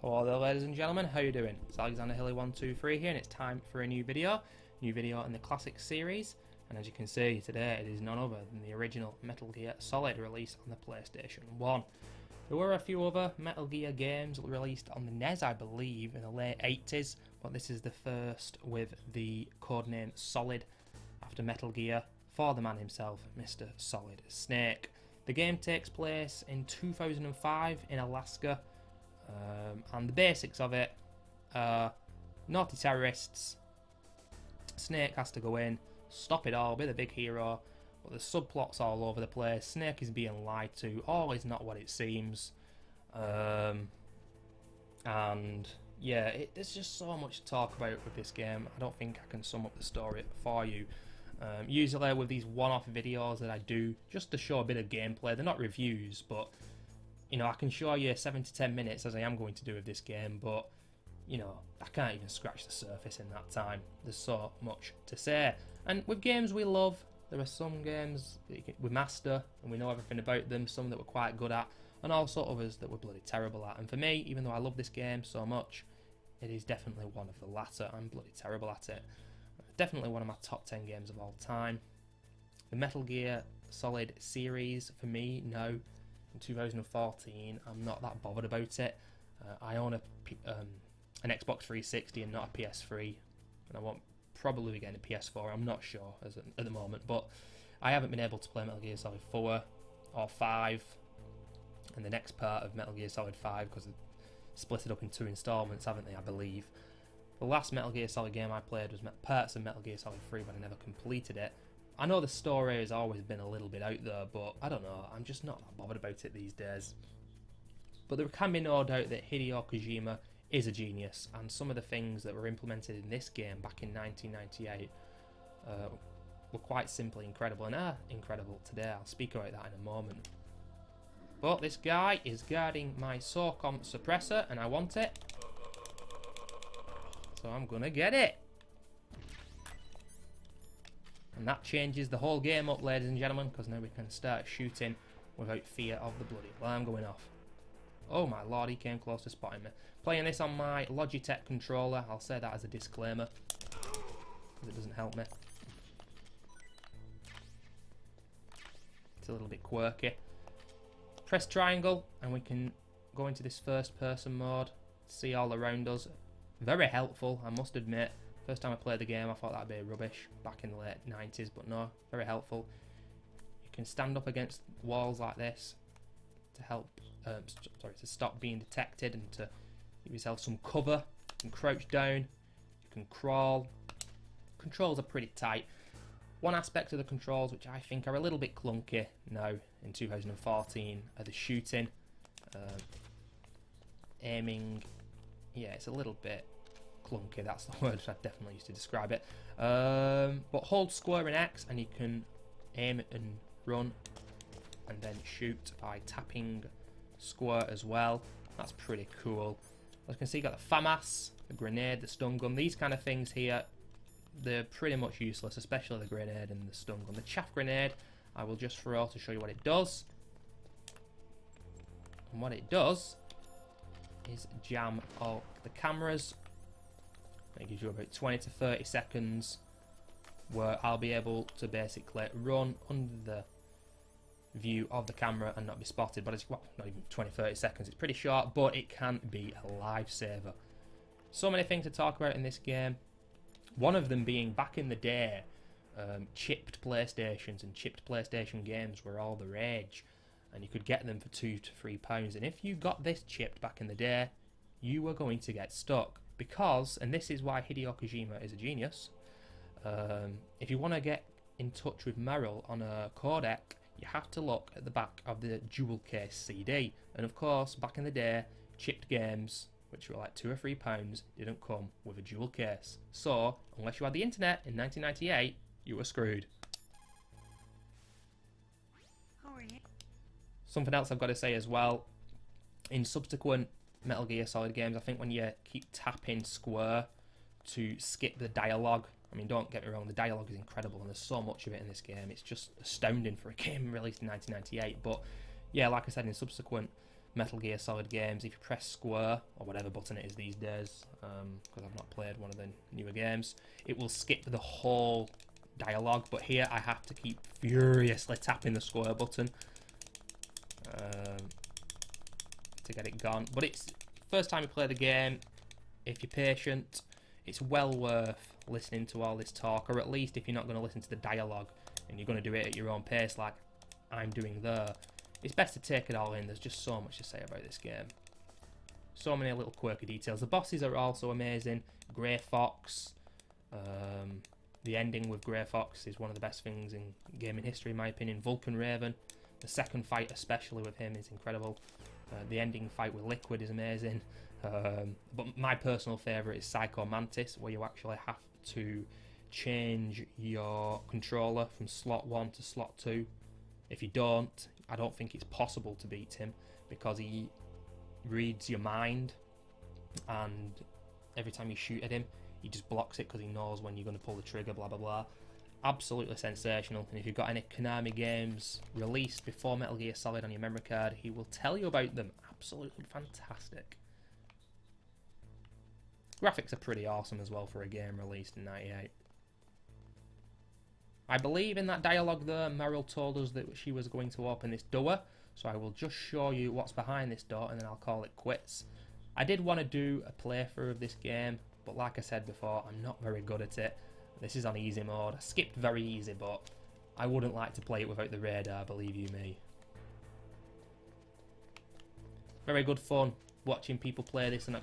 Hello there ladies and gentlemen, how you doing? It's Alexander Hilly123 here and it's time for a new video in the classic series, and as you can see today it is none other than the original Metal Gear Solid released on the PlayStation 1. There were a few other Metal Gear games released on the NES I believe in the late 80s, but this is the first with the codename Solid after Metal Gear for the man himself, Mr. Solid Snake. The game takes place in 2005 in Alaska. And the basics of it are naughty terrorists. Snake has to go in, stop it all, be the big hero, but the subplots all over the place. Snake is being lied to, all is not what it seems. And yeah, there's just so much to talk about with this game. I don't think I can sum up the story for you. Usually with these one-off videos that I do, just to show a bit of gameplay, they're not reviews, but you know, I can show you 7 to 10 minutes as I am going to do with this game, but you know, I can't even scratch the surface in that time. There's so much to say. And with games we love, there are some games that we master and we know everything about them, some that we're quite good at, and also others that we're bloody terrible at. And for me, even though I love this game so much, it is definitely one of the latter. I'm bloody terrible at it. Definitely one of my top 10 games of all time. The Metal Gear Solid series, for me, now, in 2014, I'm not that bothered about it. I own an Xbox 360 and not a PS3, and I won't probably be getting a PS4, I'm not sure at the moment, but I haven't been able to play Metal Gear Solid 4 or 5 and the next part of Metal Gear Solid 5 because they split it up in 2 installments, haven't they, I believe. The last Metal Gear Solid game I played was parts of Metal Gear Solid 3, but I never completed it. I know the story has always been a little bit out there, but I don't know, I'm just not that bothered about it these days. But there can be no doubt that Hideo Kojima is a genius, and some of the things that were implemented in this game back in 1998 were quite simply incredible, and are incredible today. I'll speak about that in a moment. But this guy is guarding my SOCOM suppressor, and I want it. So I'm gonna get it. And that changes the whole game up, ladies and gentlemen, because now we can start shooting without fear of the bloody alarm going off. Oh my lord, he came close to spotting me. Playing this on my Logitech controller, I'll say that as a disclaimer, because it doesn't help me. It's a little bit quirky. Press triangle and we can go into this first person mode, see all around us. Very helpful, I must admit. First time I played the game I thought that'd be rubbish back in the late 90s, but no, very helpful. You can stand up against walls like this to help, to stop being detected and to give yourself some cover. You can crouch down, you can crawl. Controls are pretty tight. One aspect of the controls which I think are a little bit clunky now in 2014 are the shooting. Aiming, yeah, it's a little bit clunky, that's the word I definitely used to describe it. But hold square and X and you can aim and run and then shoot by tapping square as well. That's pretty cool. As you can see, you got the FAMAS, the grenade, the stun gun. These kind of things here, they're pretty much useless, especially the grenade and the stun gun. The chaff grenade I will just throw to show you what it does. And what it does is jam all the cameras. It gives you about 20 to 30 seconds where I'll be able to basically run under the view of the camera and not be spotted. But it's, well, not even 20-30 seconds, it's pretty short, but it can be a lifesaver. So many things to talk about in this game. One of them being, back in the day, chipped PlayStations and chipped PlayStation games were all the rage, and you could get them for £2 to £3, and if you got this chipped back in the day, you were going to get stuck. Because, and this is why Hideo Kojima is a genius, if you want to get in touch with Meryl on a codec, you have to look at the back of the Jewel Case CD. And of course, back in the day, chipped games, which were like £2 or £3, didn't come with a Jewel Case. So, unless you had the internet in 1998, you were screwed. Something else I've got to say as well, in subsequent Metal Gear Solid games, I think when you keep tapping square to skip the dialogue, I mean, don't get me wrong, the dialogue is incredible and there's so much of it in this game. It's just astounding for a game released in 1998. But yeah, like I said, in subsequent Metal Gear Solid games, if you press square, or whatever button it is these days, because I've not played one of the newer games, it will skip the whole dialogue, but here I have to keep furiously tapping the square button to get it gone. But it's first time you play the game, if you're patient, it's well worth listening to all this talk, or at least if you're not going to listen to the dialogue and you're going to do it at your own pace like I'm doing there, it's best to take it all in. There's just so much to say about this game. So many little quirky details. The bosses are also amazing. Grey Fox, the ending with Grey Fox is one of the best things in gaming history in my opinion. Vulcan Raven, the second fight especially with him is incredible. The ending fight with Liquid is amazing. But my personal favourite is Psycho Mantis, where you actually have to change your controller from slot 1 to slot 2. If you don't, I don't think it's possible to beat him, because he reads your mind, and every time you shoot at him, he just blocks it because he knows when you're going to pull the trigger, blah blah blah. Absolutely sensational. And if you've got any Konami games released before Metal Gear Solid on your memory card, he will tell you about them. Absolutely fantastic. Graphics are pretty awesome as well for a game released in '98. I believe in that dialogue there, Meryl told us that she was going to open this door, so I will just show you what's behind this door and then I'll call it quits. I did want to do a playthrough of this game, but like I said before, I'm not very good at it. This is on easy mode. I skipped very easy, but I wouldn't like to play it without the radar, believe you me. Very good fun watching people play this on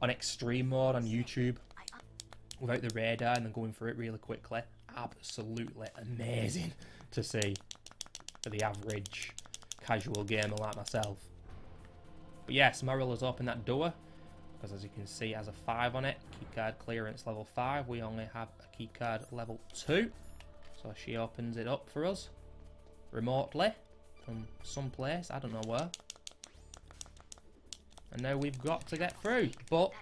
extreme mode on YouTube without the radar and then going through it really quickly. Absolutely amazing to see for the average casual gamer like myself. But yes, Meryl has opened that door, because as you can see it has a 5 on it. Keycard clearance level 5. We only have a keycard level 2. So she opens it up for us remotely from someplace, I don't know where. And now we've got to get through, but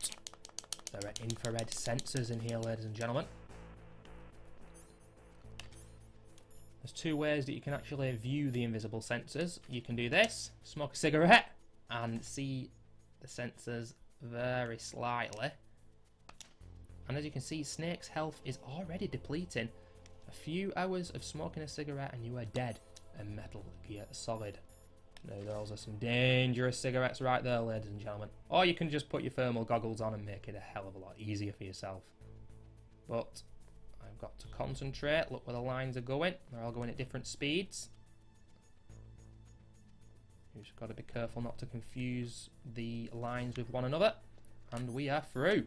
there are infrared sensors in here, ladies and gentlemen. There's 2 ways that you can actually view the invisible sensors. You can do this, smoke a cigarette, and see the sensors very slightly. And as you can see, Snake's health is already depleting. A few hours of smoking a cigarette and you are dead. And Metal Gear Solid. Now those are some dangerous cigarettes right there, ladies and gentlemen. Or you can just put your thermal goggles on and make it a hell of a lot easier for yourself. But I've got to concentrate. Look where the lines are going. They're all going at different speeds. You've just got to be careful not to confuse the lines with one another. And we are through.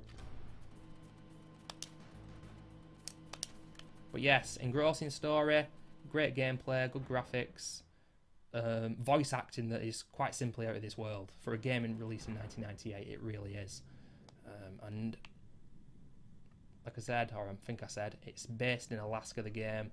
But yes, engrossing story, great gameplay, good graphics, voice acting that is quite simply out of this world. For a game released in 1998, it really is. And like I said, or I think I said, it's based in Alaska, the game.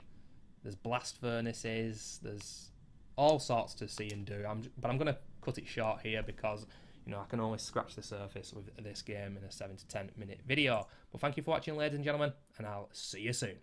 There's blast furnaces, there's all sorts to see and do. But I'm going to cut it short here because, you know, I can only scratch the surface with this game in a 7 to 10 minute video. But thank you for watching, ladies and gentlemen, and I'll see you soon.